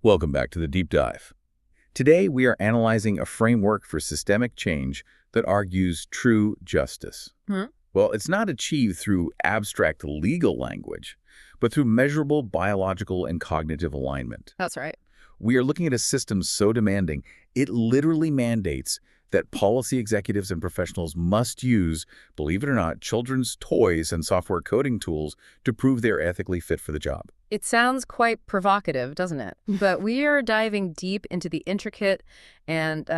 Welcome back to the Deep Dive. Today, we are analyzing a framework for systemic change that argues true justice. Hmm? Well, it's not achieved through abstract legal language, but through measurable biological and cognitive alignment. That's right. We are looking at a system so demanding, it literally mandates that policy executives and professionals must use, believe it or not, children's toys and software coding tools to prove they're ethically fit for the job. It sounds quite provocative, doesn't it? But we are diving deep into the intricate and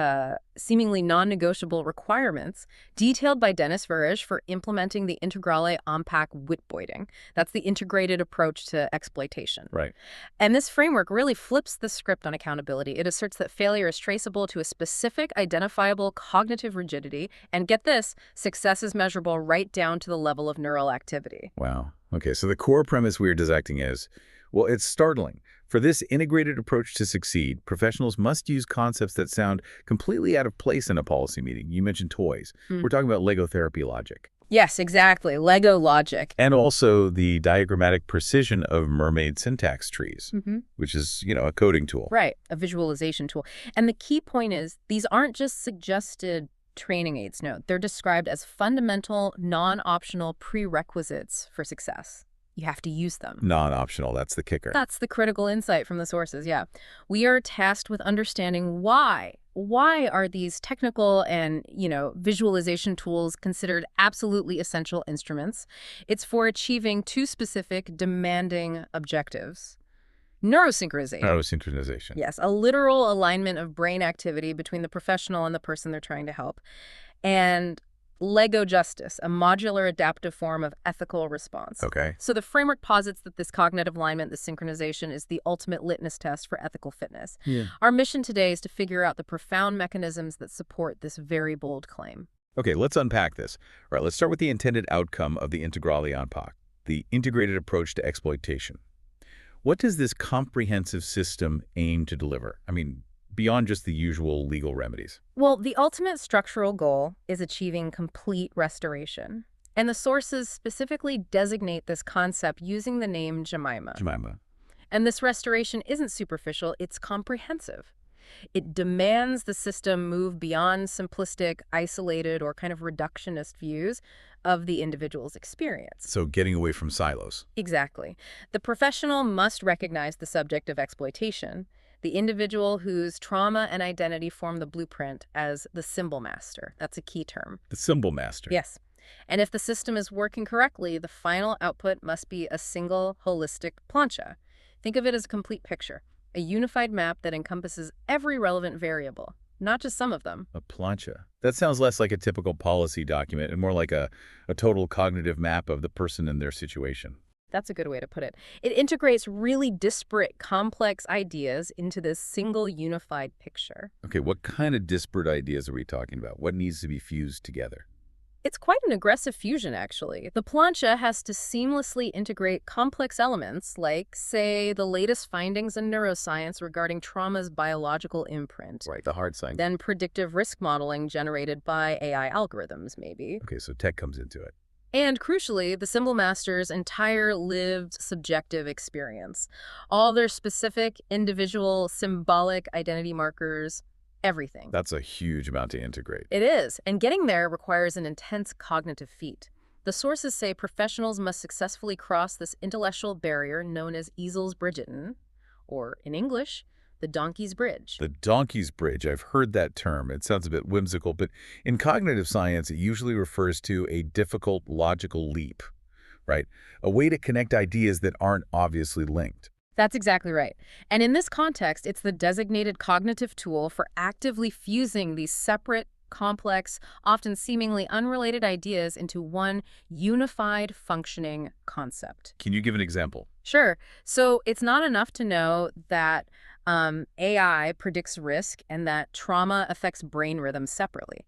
seemingly non-negotiable requirements detailed by Dennis Verge for implementing the Integrale Aanpak Witboiding. That's the integrated approach to exploitation. Right. And this framework really flips the script on accountability. It asserts that failure is traceable to a specific identifiable cognitive rigidity. And get this, success is measurable right down to the level of neural activity. Wow. Okay, so the core premise we are dissecting is, well, it's startling. For this integrated approach to succeed, professionals must use concepts that sound completely out of place in a policy meeting. You mentioned toys. We're talking about Lego therapy logic. Yes, exactly. Lego logic. And also the diagrammatic precision of mermaid syntax trees, which is, a coding tool. Right, a visualization tool. And the key point is, these aren't just suggested training aids, no. They're described as fundamental, non-optional prerequisites for success. You have to use them. Non-optional, that's the kicker. That's the critical insight from the sources, yeah. We are tasked with understanding why. Why are these technical and, visualization tools considered absolutely essential instruments? It's for achieving two specific, demanding objectives. Neurosynchronization. Neurosynchronization. Yes, a literal alignment of brain activity between the professional and the person they're trying to help. And Lego justice, a modular adaptive form of ethical response. Okay. So the framework posits that this cognitive alignment, this synchronization, is the ultimate litmus test for ethical fitness. Yeah. Our mission today is to figure out the profound mechanisms that support this very bold claim. Okay, let's unpack this. All right, let's start with the intended outcome of the Integrale Aanpak, the integrated approach to exploitation. What does this comprehensive system aim to deliver? I mean, beyond just the usual legal remedies. Well, the ultimate structural goal is achieving complete restoration. And the sources specifically designate this concept using the name Jemima. Jemima. And this restoration isn't superficial, it's comprehensive. It demands the system move beyond simplistic, isolated, or kind of reductionist views of the individual's experience. So getting away from silos. Exactly. The professional must recognize the subject of exploitation, the individual whose trauma and identity form the blueprint, as the symbol master. That's a key term. The symbol master. Yes. And if the system is working correctly, the final output must be a single, holistic plancha. Think of it as a complete picture, a unified map that encompasses every relevant variable, not just some of them. A plancha. That sounds less like a typical policy document and more like a total cognitive map of the person and their situation. That's a good way to put it. It integrates really disparate, complex ideas into this single unified picture. Okay, what kind of disparate ideas are we talking about? What needs to be fused together? It's quite an aggressive fusion, actually. The plancha has to seamlessly integrate complex elements like, say, the latest findings in neuroscience regarding trauma's biological imprint. Right, the hard science. Then predictive risk modeling generated by AI algorithms, maybe. Okay, so tech comes into it. And crucially, the symbol master's entire lived subjective experience. All their specific, individual, symbolic identity markers, everything. That's a huge amount to integrate. It is, and getting there requires an intense cognitive feat. The sources say professionals must successfully cross this intellectual barrier known as Easels Bridgeton, or in English, the Donkey's Bridge. The Donkey's Bridge, I've heard that term. It sounds a bit whimsical, but in cognitive science, it usually refers to a difficult logical leap, right? A way to connect ideas that aren't obviously linked. That's exactly right. And in this context, it's the designated cognitive tool for actively fusing these separate, complex, often seemingly unrelated ideas into one unified, functioning concept. Can you give an example? Sure. So it's not enough to know that AI predicts risk and that trauma affects brain rhythms separately.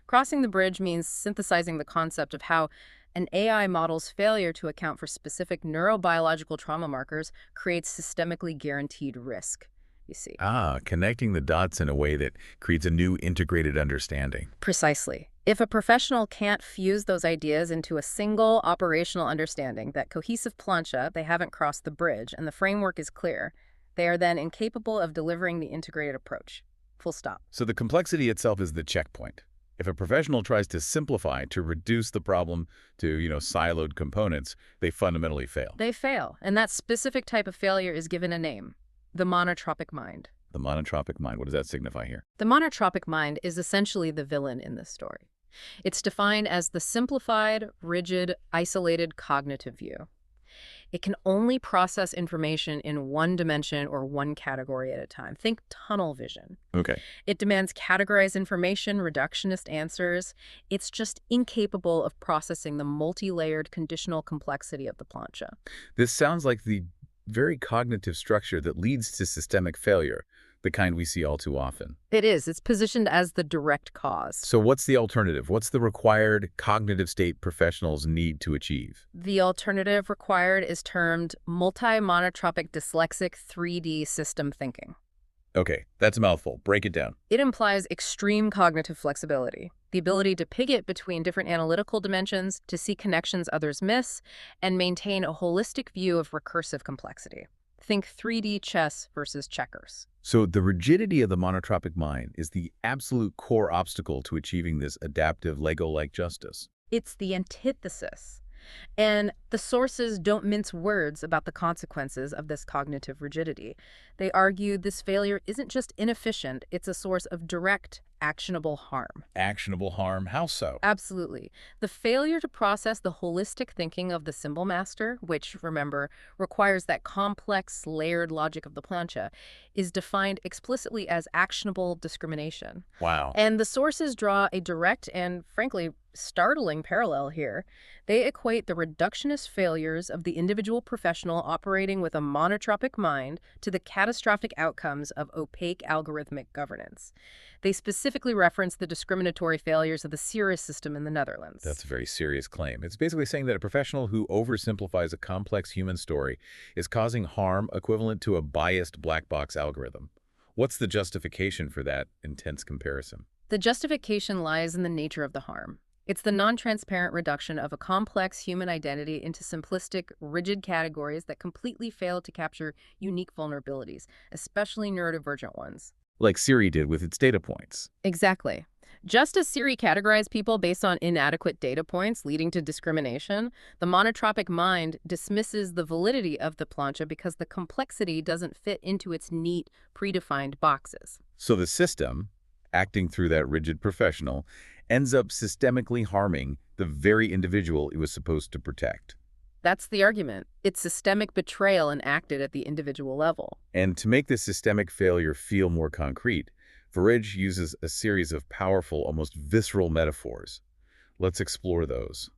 Crossing the bridge means synthesizing the concept of how an AI model's failure to account for specific neurobiological trauma markers creates systemically guaranteed risk, you see. Connecting the dots in a way that creates a new integrated understanding. Precisely. If a professional can't fuse those ideas into a single operational understanding, that cohesive plancha, they haven't crossed the bridge, and the framework is clear. They are then incapable of delivering the integrated approach. Full stop. So the complexity itself is the checkpoint. If a professional tries to simplify, to reduce the problem to, siloed components, they fundamentally fail. They fail, and that specific type of failure is given a name: the monotropic mind. The monotropic mind, what does that signify here? The monotropic mind is essentially the villain in this story. It's defined as the simplified, rigid, isolated cognitive view. It can only process information in one dimension or one category at a time. Think tunnel vision. Okay. It demands categorized information, reductionist answers. It's just incapable of processing the multi-layered conditional complexity of the plancha. This sounds like the very cognitive structure that leads to systemic failure, the kind we see all too often. It is. It's positioned as the direct cause. So what's the alternative? What's the required cognitive state professionals need to achieve? The alternative required is termed multi-monotropic dyslexic 3D system thinking. Okay, that's a mouthful. Break it down. It implies extreme cognitive flexibility, the ability to pivot between different analytical dimensions, to see connections others miss, and maintain a holistic view of recursive complexity. Think 3D chess versus checkers. So the rigidity of the monotropic mind is the absolute core obstacle to achieving this adaptive Lego-like justice. It's the antithesis. And the sources don't mince words about the consequences of this cognitive rigidity. They argue this failure isn't just inefficient, it's a source of direct, actionable harm. Actionable harm? How so? Absolutely. The failure to process the holistic thinking of the symbol master, which, remember, requires that complex, layered logic of the plancha, is defined explicitly as actionable discrimination. Wow. And the sources draw a direct and, frankly, startling parallel here. They equate the reductionist failures of the individual professional operating with a monotropic mind to the catastrophic outcomes of opaque algorithmic governance. They specifically reference the discriminatory failures of the Cirrus system in the Netherlands. That's a very serious claim. It's basically saying that a professional who oversimplifies a complex human story is causing harm equivalent to a biased black box algorithm. What's the justification for that intense comparison? The justification lies in the nature of the harm. It's the non-transparent reduction of a complex human identity into simplistic, rigid categories that completely fail to capture unique vulnerabilities, especially neurodivergent ones. Like Siri did with its data points. Exactly. Just as Siri categorized people based on inadequate data points leading to discrimination, the monotropic mind dismisses the validity of the plancha because the complexity doesn't fit into its neat, predefined boxes. So the system, acting through that rigid professional, ends up systemically harming the very individual it was supposed to protect. That's the argument. It's systemic betrayal enacted at the individual level. And to make this systemic failure feel more concrete, Verij uses a series of powerful, almost visceral metaphors. Let's explore those,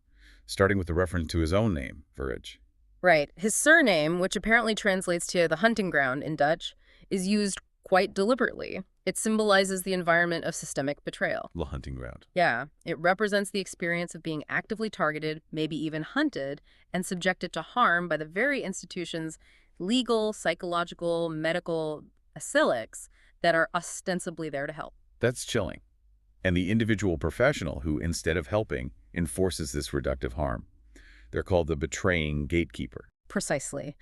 starting with the reference to his own name, Verij. Right. His surname, which apparently translates to the hunting ground in Dutch, is used quite deliberately. It symbolizes the environment of systemic betrayal. The hunting ground. Yeah, it represents the experience of being actively targeted, maybe even hunted, and subjected to harm by the very institutions, legal, psychological, medical, acylics, that are ostensibly there to help. That's chilling. And the individual professional who, instead of helping, enforces this reductive harm. They're called the betraying gatekeeper. Precisely.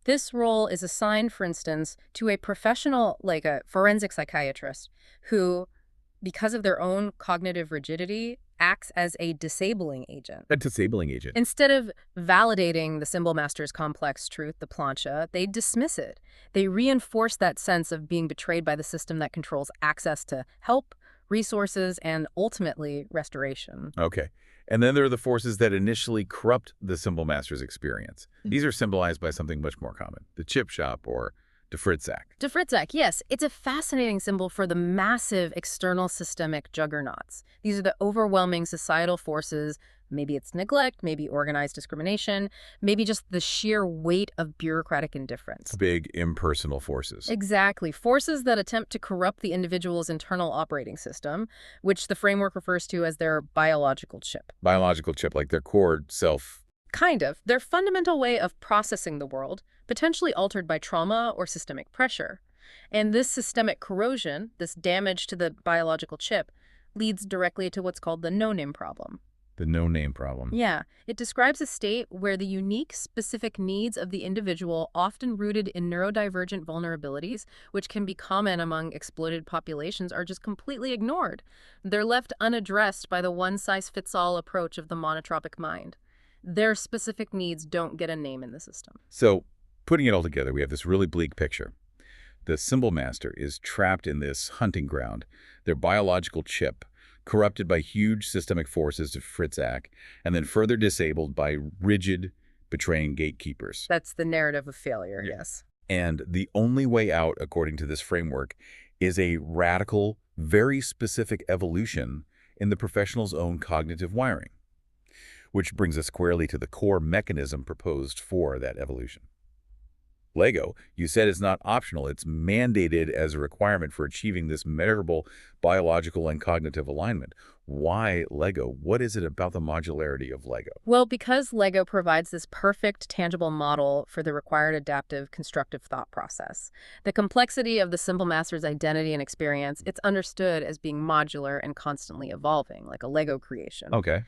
This role is assigned, for instance, to a professional like a forensic psychiatrist who, because of their own cognitive rigidity, acts as a disabling agent. A disabling agent. Instead of validating the symbol master's complex truth, the plancha, they dismiss it. They reinforce that sense of being betrayed by the system that controls access to help, resources, and ultimately restoration. Okay. And then there are the forces that initially corrupt the symbol master's experience. These are symbolized by something much more common, the chip shop or de Fritzak. De Fritzak, yes. It's a fascinating symbol for the massive external systemic juggernauts. These are the overwhelming societal forces. Maybe it's neglect, maybe organized discrimination, maybe just the sheer weight of bureaucratic indifference. Big impersonal forces. Exactly. Forces that attempt to corrupt the individual's internal operating system, which the framework refers to as their biological chip. Biological chip, like their core self. Kind of. Their fundamental way of processing the world, potentially altered by trauma or systemic pressure. And this systemic corrosion, this damage to the biological chip, leads directly to what's called the no-name problem. The no-name problem. Yeah, it describes a state where the unique, specific needs of the individual, often rooted in neurodivergent vulnerabilities, which can be common among exploited populations, are just completely ignored. They're left unaddressed by the one-size-fits-all approach of the monotropic mind. Their specific needs don't get a name in the system. So, putting it all together, we have this really bleak picture. The Symbol Master is trapped in this hunting ground, their biological chip, corrupted by huge systemic forces of Fritzak, and then further disabled by rigid, betraying gatekeepers. That's the narrative of failure, Yeah. yes. And the only way out, according to this framework, is a radical, very specific evolution in the professional's own cognitive wiring. Which brings us squarely to the core mechanism proposed for that evolution. Lego, you said, is not optional. It's mandated as a requirement for achieving this measurable biological and cognitive alignment. Why Lego? What is it about the modularity of Lego? Well, because Lego provides this perfect, tangible model for the required adaptive, constructive thought process. The complexity of the Symbol Master's identity and experience, it's understood as being modular and constantly evolving, like a Lego creation. Okay.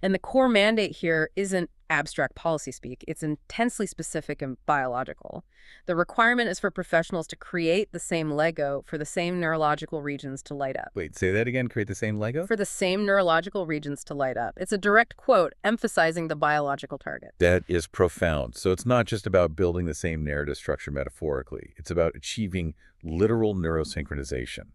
And the core mandate here isn't abstract policy speak. It's intensely specific and biological. The requirement is for professionals to create the same Lego for the same neurological regions to light up. Wait, say that again? Create the same Lego? For the same neurological regions to light up. It's a direct quote emphasizing the biological target. That is profound. So it's not just about building the same narrative structure metaphorically. It's about achieving literal neurosynchronization.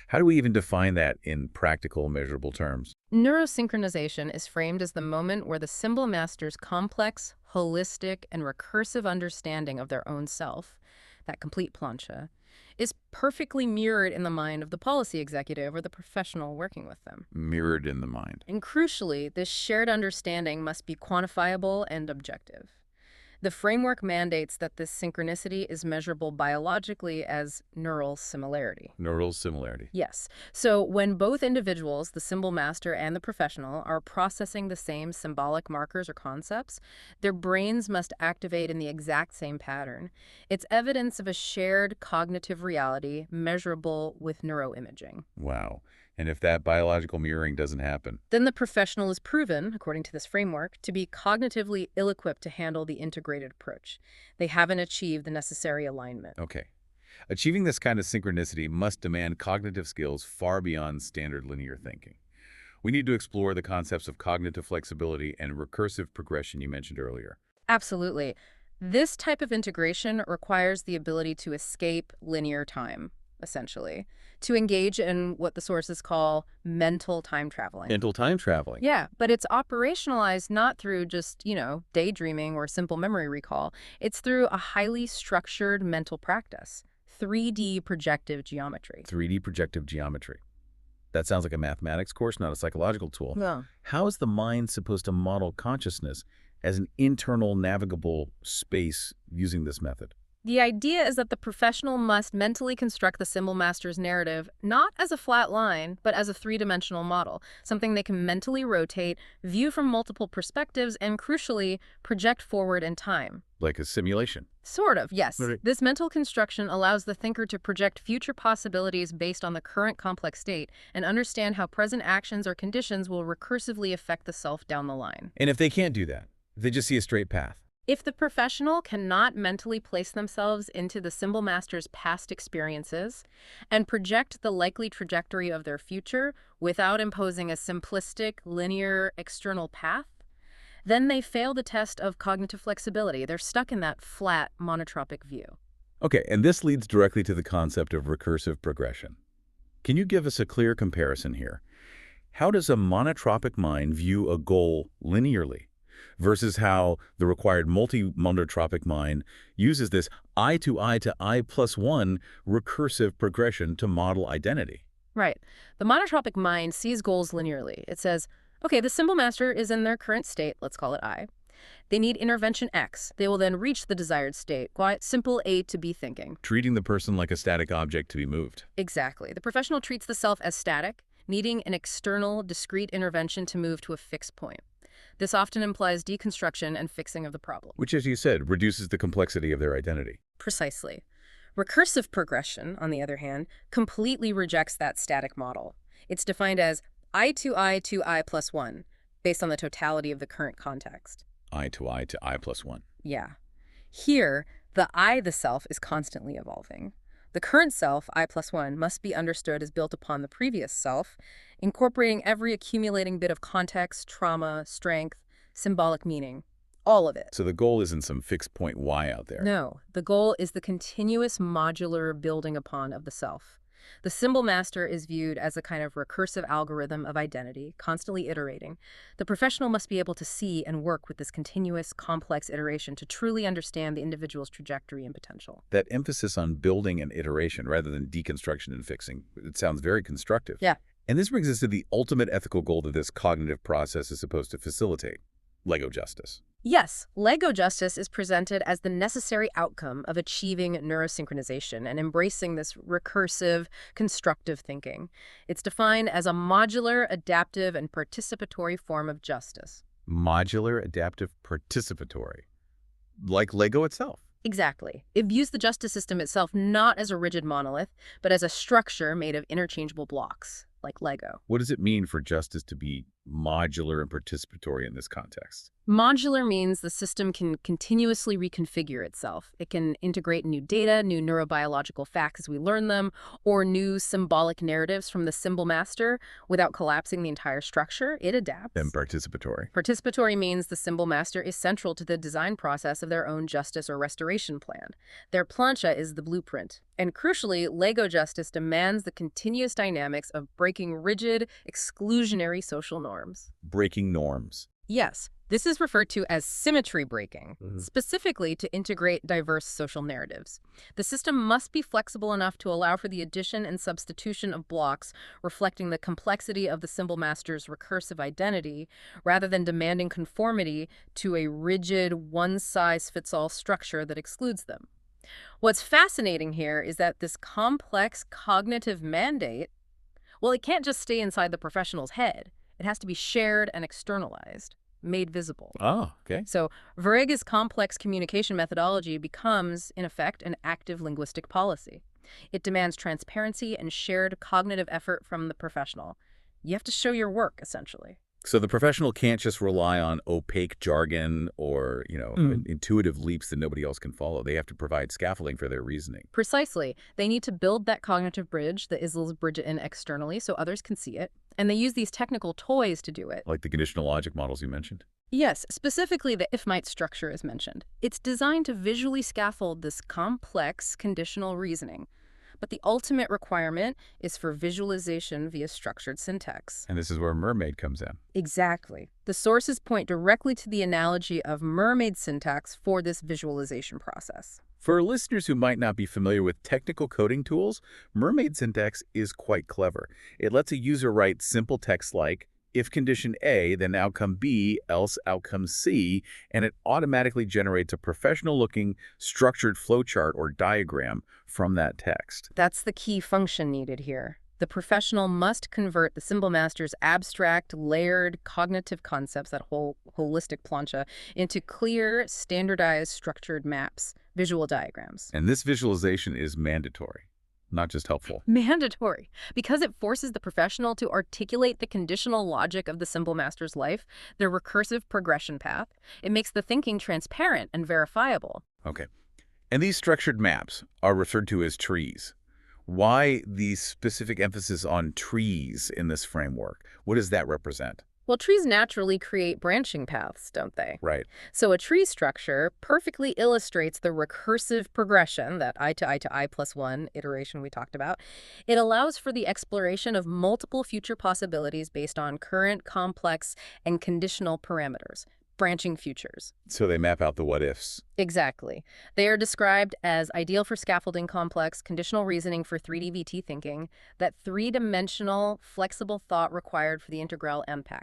How do we even define that in practical, measurable terms? Neurosynchronization is framed as the moment where the Symbol Master's complex, holistic, and recursive understanding of their own self, that complete plancha, is perfectly mirrored in the mind of the policy executive or the professional working with them. Mirrored in the mind. And crucially, this shared understanding must be quantifiable and objective. The framework mandates that this synchronicity is measurable biologically as neural similarity. Neural similarity. Yes. So when both individuals, the Symbol Master and the professional, are processing the same symbolic markers or concepts, their brains must activate in the exact same pattern. It's evidence of a shared cognitive reality measurable with neuroimaging. Wow. And if that biological mirroring doesn't happen? Then the professional is proven, according to this framework, to be cognitively ill-equipped to handle the integrated approach. They haven't achieved the necessary alignment. Okay. Achieving this kind of synchronicity must demand cognitive skills far beyond standard linear thinking. We need to explore the concepts of cognitive flexibility and recursive progression you mentioned earlier. Absolutely. This type of integration requires the ability to escape linear time, essentially, to engage in what the sources call mental time traveling. Mental time traveling. Yeah, but it's operationalized not through just, daydreaming or simple memory recall. It's through a highly structured mental practice, 3D projective geometry. 3D projective geometry. That sounds like a mathematics course, not a psychological tool. Yeah. How is the mind supposed to model consciousness as an internal navigable space using this method? The idea is that the professional must mentally construct the Symbol Master's narrative not as a flat line, but as a three-dimensional model, something they can mentally rotate, view from multiple perspectives, and crucially, project forward in time. Like a simulation. Sort of, yes. Right. This mental construction allows the thinker to project future possibilities based on the current complex state and understand how present actions or conditions will recursively affect the self down the line. And if they can't do that, if they just see a straight path, If the professional cannot mentally place themselves into the Symbol Master's past experiences and project the likely trajectory of their future without imposing a simplistic, linear, external path, then they fail the test of cognitive flexibility. They're stuck in that flat, monotropic view. Okay, and this leads directly to the concept of recursive progression. Can you give us a clear comparison here? How does a monotropic mind view a goal linearly versus how the required multi-monotropic mind uses this I to I plus 1 recursive progression to model identity? Right. The monotropic mind sees goals linearly. It says, okay, the Symbol Master is in their current state, let's call it I. They need intervention X. They will then reach the desired state. Quite simple A to B thinking. Treating the person like a static object to be moved. Exactly. The professional treats the self as static, needing an external, discrete intervention to move to a fixed point. This often implies deconstruction and fixing of the problem. Which, as you said, reduces the complexity of their identity. Precisely. Recursive progression, on the other hand, completely rejects that static model. It's defined as I to I plus 1, based on the totality of the current context. I to I plus 1. Yeah. Here, the I, the self, is constantly evolving. The current self, I plus 1, must be understood as built upon the previous self, incorporating every accumulating bit of context, trauma, strength, symbolic meaning. All of it. So the goal isn't some fixed point Y out there. No, the goal is the continuous modular building upon of the self. The symbol master is viewed as a kind of recursive algorithm of identity, constantly iterating. The professional must be able to see and work with this continuous, complex iteration to truly understand the individual's trajectory and potential. That emphasis on building and iteration rather than deconstruction and fixing, it sounds very constructive. Yeah. And this brings us to the ultimate ethical goal that this cognitive process is supposed to facilitate: Lego justice. Yes, Lego justice is presented as the necessary outcome of achieving neurosynchronization and embracing this recursive, constructive thinking. It's defined as a modular, adaptive, and participatory form of justice. Modular, adaptive, participatory. Like Lego itself. Exactly. It views the justice system itself not as a rigid monolith, but as a structure made of interchangeable blocks, like Lego. What does it mean for justice to be modular and participatory in this context? Modular means the system can continuously reconfigure itself. It can integrate new data, new neurobiological facts as we learn them, or new symbolic narratives from the symbol master without collapsing the entire structure. It adapts. And participatory. Participatory means the symbol master is central to the design process of their own justice or restoration plan. Their plancha is the blueprint. And crucially, Lego justice demands the continuous dynamics of breaking rigid, exclusionary social norms. Breaking norms. Yes, this is referred to as symmetry breaking, specifically to integrate diverse social narratives. The system must be flexible enough to allow for the addition and substitution of blocks reflecting the complexity of the symbol master's recursive identity, rather than demanding conformity to a rigid, one-size-fits-all structure that excludes them. What's fascinating here is that this complex cognitive mandate, well, it can't just stay inside the professional's head. It has to be shared and externalized, made visible. Oh, okay. So Verrega's complex communication methodology becomes, in effect, an active linguistic policy. It demands transparency and shared cognitive effort from the professional. You have to show your work, essentially. So the professional can't just rely on opaque jargon or, intuitive leaps that nobody else can follow. They have to provide scaffolding for their reasoning. Precisely. They need to build that cognitive bridge, the Isles bridge it in externally so others can see it. And they use these technical toys to do it. Like the conditional logic models you mentioned? Yes, specifically the if-might structure is mentioned. It's designed to visually scaffold this complex conditional reasoning. But the ultimate requirement is for visualization via structured syntax. And this is where Mermaid comes in. Exactly. The sources point directly to the analogy of mermaid syntax for this visualization process. For listeners who might not be familiar with technical coding tools, Mermaid syntax is quite clever. It lets a user write simple text like, if condition A, then outcome B, else outcome C, and it automatically generates a professional-looking structured flowchart or diagram from that text. That's the key function needed here. The professional must convert the symbol master's abstract, layered, cognitive concepts, that whole holistic plancha, into clear, standardized, structured maps, visual diagrams. And this visualization is mandatory, not just helpful. Mandatory, because it forces the professional to articulate the conditional logic of the symbol master's life, their recursive progression path. It makes the thinking transparent and verifiable. Okay. And these structured maps are referred to as trees. Why the specific emphasis on trees in this framework? What does that represent? Well, trees naturally create branching paths, don't they? Right. So a tree structure perfectly illustrates the recursive progression, that I to I plus 1 iteration we talked about. It allows for the exploration of multiple future possibilities based on current, complex, and conditional parameters. Branching futures. So they map out the what-ifs. Exactly. They are described as ideal for scaffolding complex, conditional reasoning for 3D VT thinking, that three-dimensional, flexible thought required for the integral MPAC.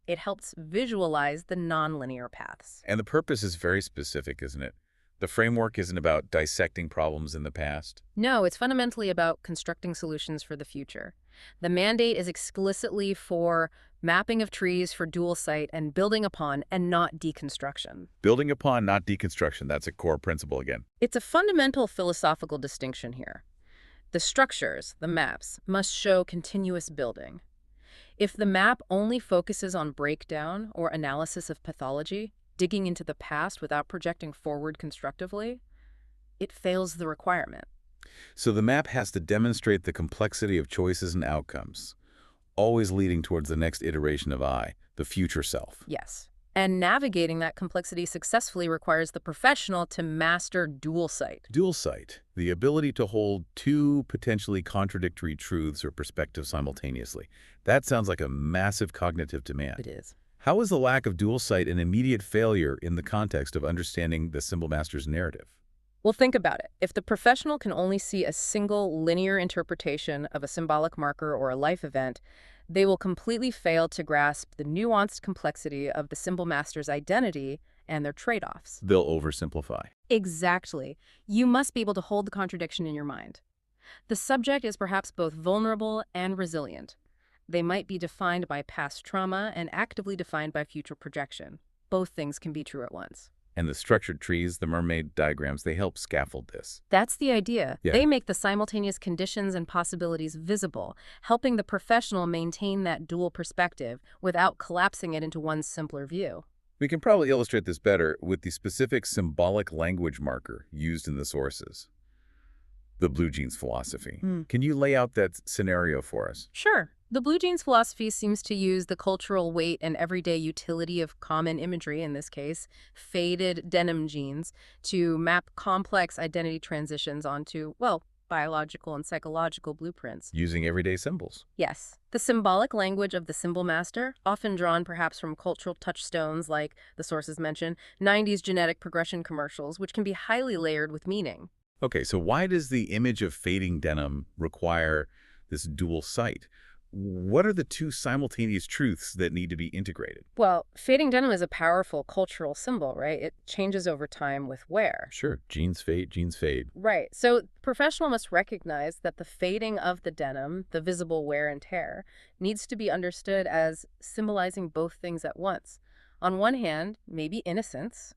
It helps visualize the nonlinear paths. And the purpose is very specific, isn't it? The framework isn't about dissecting problems in the past. No, it's fundamentally about constructing solutions for the future. The mandate is explicitly for mapping of trees for dual site and building upon and not deconstruction. Building upon, not deconstruction. That's a core principle again. It's a fundamental philosophical distinction here. The structures, the maps, must show continuous building. If the map only focuses on breakdown or analysis of pathology, digging into the past without projecting forward constructively, it fails the requirement. So the map has to demonstrate the complexity of choices and outcomes, always leading towards the next iteration of I, the future self. Yes. And navigating that complexity successfully requires the professional to master dual sight. Dual sight, the ability to hold two potentially contradictory truths or perspectives simultaneously. That sounds like a massive cognitive demand. It is. How is the lack of dual sight an immediate failure in the context of understanding the symbol master's narrative? Well, think about it. If the professional can only see a single linear interpretation of a symbolic marker or a life event, they will completely fail to grasp the nuanced complexity of the symbol master's identity and their trade-offs. They'll oversimplify. Exactly. You must be able to hold the contradiction in your mind. The subject is perhaps both vulnerable and resilient. They might be defined by past trauma and actively defined by future projection. Both things can be true at once. And the structured trees, the mermaid diagrams, they help scaffold this. That's the idea. Yeah. They make the simultaneous conditions and possibilities visible, helping the professional maintain that dual perspective without collapsing it into one simpler view. We can probably illustrate this better with the specific symbolic language marker used in the sources. The Blue Jeans philosophy. Can you lay out that scenario for us? Sure. The Blue Jeans philosophy seems to use the cultural weight and everyday utility of common imagery, in this case, faded denim jeans, to map complex identity transitions onto, well, biological and psychological blueprints. Using everyday symbols. Yes. The symbolic language of the symbol master, often drawn perhaps from cultural touchstones like, the sources mention, 90s genetic progression commercials, which can be highly layered with meaning. Okay, so why does the image of fading denim require this dual sight? What are the two simultaneous truths that need to be integrated? Well, fading denim is a powerful cultural symbol, right? It changes over time with wear. Sure, jeans fade, jeans fade. Right. So the professional must recognize that the fading of the denim, the visible wear and tear, needs to be understood as symbolizing both things at once. On one hand, maybe innocence,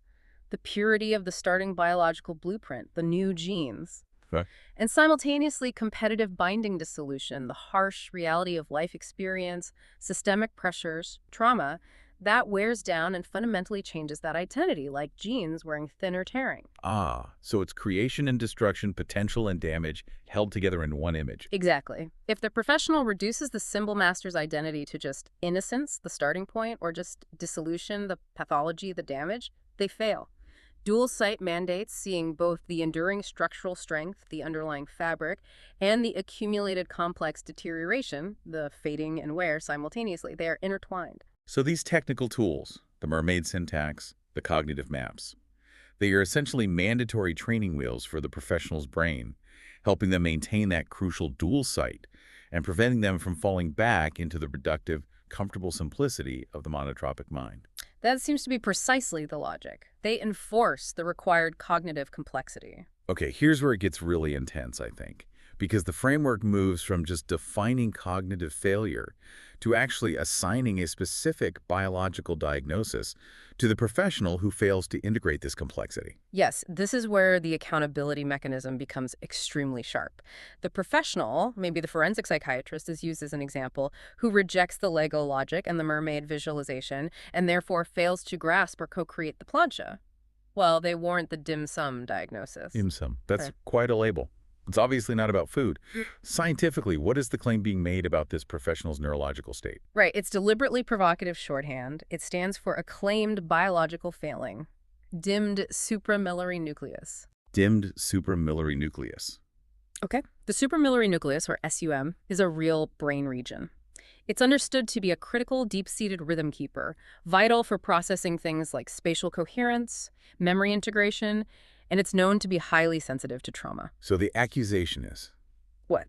the purity of the starting biological blueprint, the new genes. Okay. And simultaneously competitive binding dissolution, the harsh reality of life experience, systemic pressures, trauma, that wears down and fundamentally changes that identity, like genes wearing thin or tearing. Ah, so it's creation and destruction, potential and damage, held together in one image. Exactly. If the professional reduces the symbol master's identity to just innocence, the starting point, or just dissolution, the pathology, the damage, they fail. Dual sight mandates seeing both the enduring structural strength, the underlying fabric, and the accumulated complex deterioration, the fading and wear, simultaneously. They are intertwined. So these technical tools, the mermaid syntax, the cognitive maps, they are essentially mandatory training wheels for the professional's brain, helping them maintain that crucial dual sight and preventing them from falling back into the reductive, comfortable simplicity of the monotropic mind. That seems to be precisely the logic. They enforce the required cognitive complexity. Okay, here's where it gets really intense, I think, because the framework moves from just defining cognitive failure to actually assigning a specific biological diagnosis to the professional who fails to integrate this complexity. Yes, this is where the accountability mechanism becomes extremely sharp. The professional, maybe the forensic psychiatrist is used as an example, who rejects the Lego logic and the mermaid visualization and therefore fails to grasp or co-create the plancha. Well, they warrant the dim sum diagnosis. Dim sum. That's Right. quite a label. It's obviously not about food. Scientifically, what is the claim being made about this professional's neurological state? Right, it's deliberately provocative shorthand. It stands for acclaimed biological failing, dimmed supramillary nucleus. Dimmed supramillary nucleus. Okay. The supramillary nucleus, or SUM, is a real brain region. It's understood to be a critical, deep-seated rhythm keeper, vital for processing things like spatial coherence, memory integration, and it's known to be highly sensitive to trauma. So the accusation is, What?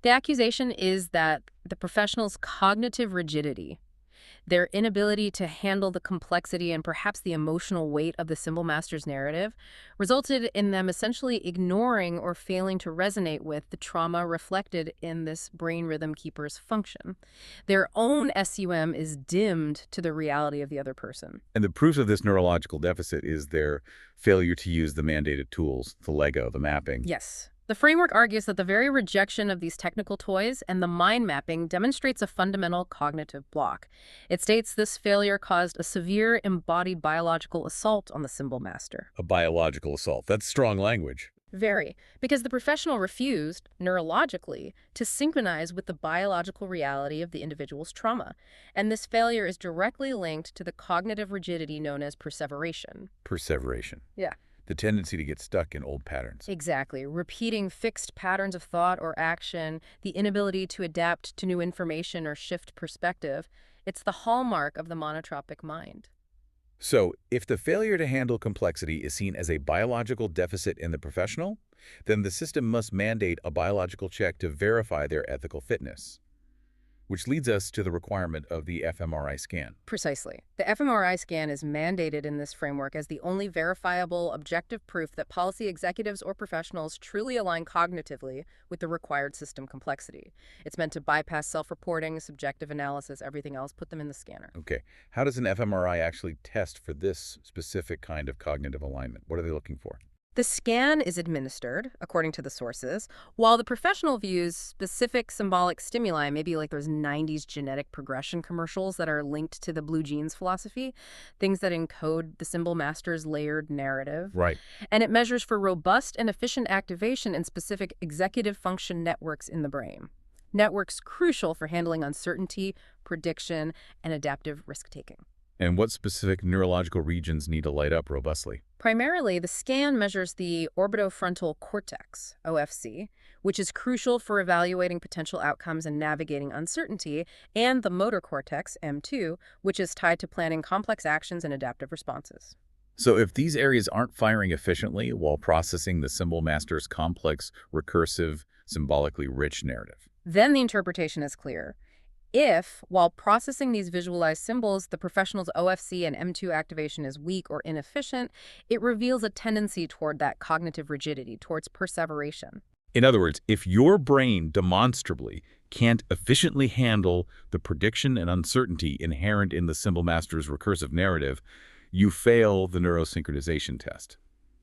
The accusation is that the professional's cognitive rigidity, their inability to handle the complexity and perhaps the emotional weight of the symbol master's narrative, resulted in them essentially ignoring or failing to resonate with the trauma reflected in this brain rhythm keeper's function. Their own SUM is dimmed to the reality of the other person. and the proof of this neurological deficit is their failure to use the mandated tools, the Lego, the mapping. Yes. The framework argues that the very rejection of these technical toys and the mind mapping demonstrates a fundamental cognitive block. It states this failure caused a severe embodied biological assault on the symbol master. A biological assault. That's strong language. Very, because the professional refused, neurologically, to synchronize with the biological reality of the individual's trauma. And this failure is directly linked to the cognitive rigidity known as perseveration. Perseveration. Yeah. The tendency to get stuck in old patterns. Exactly. Repeating fixed patterns of thought or action, the inability to adapt to new information or shift perspective, it's the hallmark of the monotropic mind. So, if the failure to handle complexity is seen as a biological deficit in the professional, then the system must mandate a biological check to verify their ethical fitness. Which leads us to the requirement of the fMRI scan. Precisely. The fMRI scan is mandated in this framework as the only verifiable, objective proof that policy executives or professionals truly align cognitively with the required system complexity. It's meant to bypass self-reporting, subjective analysis, everything else, put them in the scanner. Okay, how does an fMRI actually test for this specific kind of cognitive alignment? What are they looking for? The scan is administered, according to the sources, while the professional views specific symbolic stimuli, maybe like those 90s genetic progression commercials that are linked to the blue jeans philosophy, things that encode the symbol master's layered narrative. Right. And it measures for robust and efficient activation in specific executive function networks in the brain. Networks crucial for handling uncertainty, prediction, and adaptive risk-taking. And what specific neurological regions need to light up robustly? Primarily, the scan measures the orbitofrontal cortex, OFC, which is crucial for evaluating potential outcomes and navigating uncertainty, and the motor cortex, M2, which is tied to planning complex actions and adaptive responses. So if these areas aren't firing efficiently while processing the symbol master's complex, recursive, symbolically rich narrative, then the interpretation is clear. If, while processing these visualized symbols, the professional's OFC and M2 activation is weak or inefficient, it reveals a tendency toward that cognitive rigidity, towards perseveration. in other words, if your brain demonstrably can't efficiently handle the prediction and uncertainty inherent in the symbol master's recursive narrative, you fail the neurosynchronization test.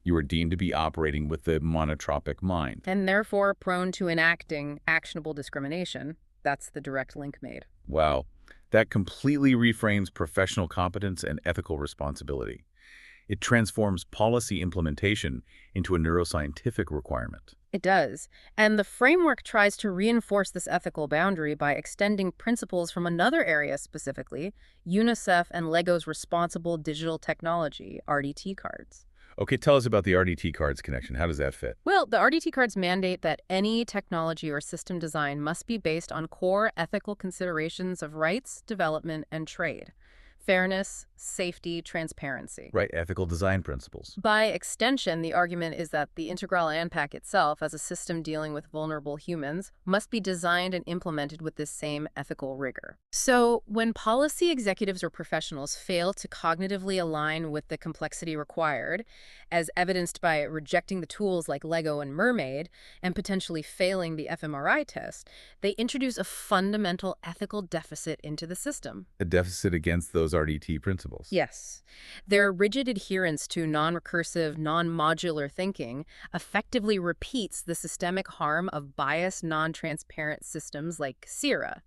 You are deemed to be operating with the monotropic mind. And therefore prone to enacting actionable discrimination. That's the direct link made. Wow. That completely reframes professional competence and ethical responsibility. It transforms policy implementation into a neuroscientific requirement. It does. And the framework tries to reinforce this ethical boundary by extending principles from another area specifically, UNICEF and LEGO's Responsible Digital Technology, RDT cards. Okay, tell us about the RDT cards connection. How does that fit? Well, the RDT cards mandate that any technology or system design must be based on core ethical considerations of rights, development, and trade. Fairness, safety, transparency. Right, ethical design principles. By extension, the argument is that the Integral ANPAC itself, as a system dealing with vulnerable humans, must be designed and implemented with this same ethical rigor. So, when policy executives or professionals fail to cognitively align with the complexity required, as evidenced by rejecting the tools like Lego and Mermaid, and potentially failing the fMRI test, they introduce a fundamental ethical deficit into the system. A deficit against those RDT principles. Yes. Their rigid adherence to non-recursive, non-modular thinking effectively repeats the systemic harm of biased, non-transparent systems like SIRA.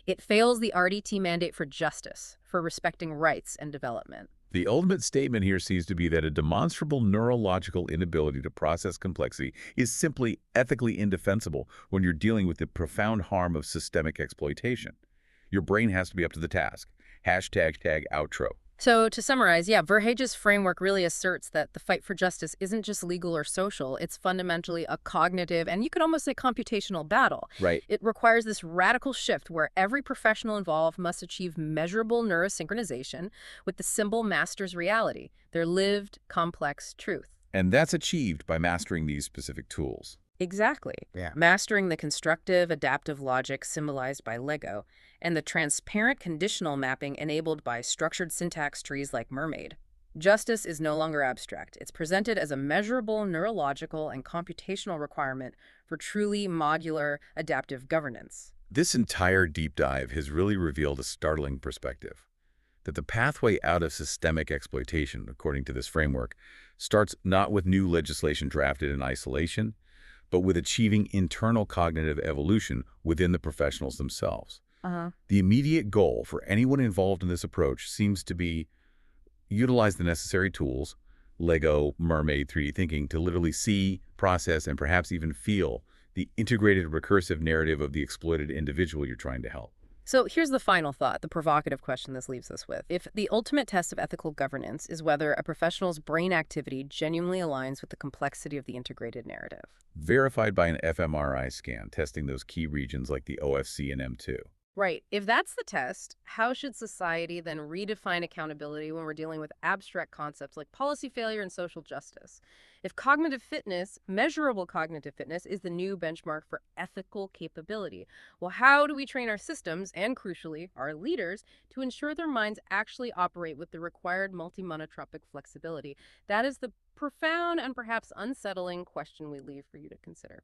It fails the RDT mandate for justice, for respecting rights and development. The ultimate statement here seems to be that a demonstrable neurological inability to process complexity is simply ethically indefensible when you're dealing with the profound harm of systemic exploitation. Your brain has to be up to the task. #outro. So to summarize, yeah, Verhage's framework really asserts that the fight for justice isn't just legal or social. It's fundamentally a cognitive, and you could almost say computational battle. Right. It requires this radical shift where every professional involved must achieve measurable neurosynchronization with the symbol master's reality, their lived, complex truth. And that's achieved by mastering these specific tools. Exactly. Yeah. Mastering the constructive, adaptive logic symbolized by Lego, and the transparent conditional mapping enabled by structured syntax trees like Mermaid. Justice is no longer abstract. It's presented as a measurable neurological and computational requirement for truly modular, adaptive governance. This entire deep dive has really revealed a startling perspective. That the pathway out of systemic exploitation, according to this framework, starts not with new legislation drafted in isolation, but with achieving internal cognitive evolution within the professionals themselves. Uh-huh. The immediate goal for anyone involved in this approach seems to be utilize the necessary tools, Lego, Mermaid, 3D thinking, to literally see, process, and perhaps even feel the integrated recursive narrative of the exploited individual you're trying to help. So here's the final thought, the provocative question this leaves us with. If the ultimate test of ethical governance is whether a professional's brain activity genuinely aligns with the complexity of the integrated narrative. Verified by an fMRI scan, testing those key regions like the OFC and M2. Right. If that's the test, how should society then redefine accountability when we're dealing with abstract concepts like policy failure and social justice? If cognitive fitness, measurable cognitive fitness, is the new benchmark for ethical capability, well, how do we train our systems and, crucially, our leaders to ensure their minds actually operate with the required multi-monotropic flexibility? That is the profound and perhaps unsettling question we leave for you to consider.